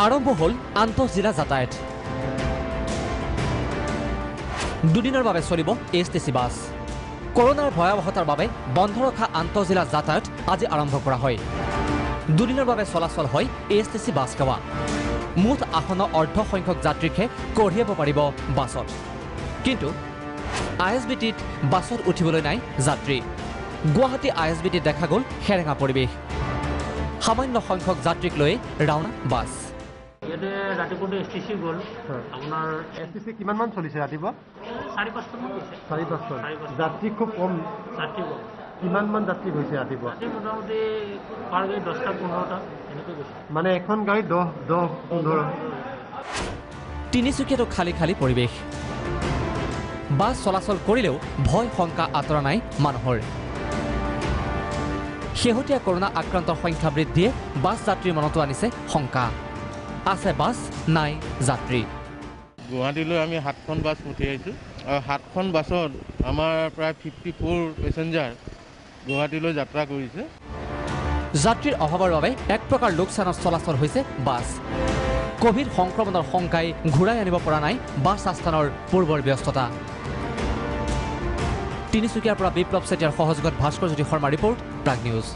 আৰম্ভ হ'ল আন্তঃজিলা যাতায়াত দুদিনৰ বাবে চলিব এছটিচি বাছ কৰোনাৰ ভয়াৱহতাৰ বাবে বন্ধ ৰখা আন্তঃজিলা যাতায়াত আজি আৰম্ভ কৰা হয় দুদিনৰ বাবে চলাচল হয় এছটিচি বাছ সেৱা মুঠ আসন অৰ্ধ সংখ্যক যাত্ৰীকহে কঢ়িয়াব পাৰিব বাছত কিন্তু আইএছবিটিত বাছত উঠিবলৈ নাই যাত্ৰী গুৱাহাটী আইএছবিটিত দেখা গ'ল হেৰেঙা পৰিৱেশ সামান্য সংখ্যক যাত্ৰীক লৈ ৰাওনা বাছ ইয়াতে ৰাতিপুৱা এছটিচি গ'ল আপোনাৰ এছটিচি কিমানমান চলিছে ৰাতিপুৱা 4-5 মান গৈছে 4-5 যাত্ৰী খুব কম যাত্ৰী গ'ল কিমানমান যাত্ৰী গৈছে ৰাতিপুৱা মোটামুটি পাৰ গাড়ী 10টা-15টা এনেকৈ গৈছে মানে এখন গাড়ী 10-15 তিনিচুকীয়াতো খালী খালী পৰিৱেশ বাছ চলাচল কৰিলেও ভয় শংকা আঁতৰা নাই মানুহৰ শেহতীয়া কৰোনা আক্ৰান্তৰ সংখ্যা বৃদ্ধিয়ে বাছ যাত্ৰীৰ মনতো আনিছে শংকা আছে বাছ নাই যাত্ৰী গুৱাহাটীলৈ আমি 7খন বাছ পঠিয়াইছোঁ আৰু 7খন বাছত আমাৰ প্ৰায় 54 পেছেঞ্জাৰ গুৱাহাটীলৈ যাত্ৰা কৰিছে যাত্ৰীৰ অভাৱৰ বাবে এক প্ৰকাৰ লোকচানত চলাচল হৈছে বাছ কোভিড সংক্ৰমণৰ শংকাই ঘূৰাই আনিব পৰা নাই বাছ আস্থানৰ পূৰ্বৰ ব্যস্ততা তিনিচুকীয়াৰ পৰা বিপ্লৱ চেতিয়াৰ সহযোগত ভাস্কৰ জ্যোতি শৰ্মা ৰিপৰ্ট প্ৰাগ নিউজ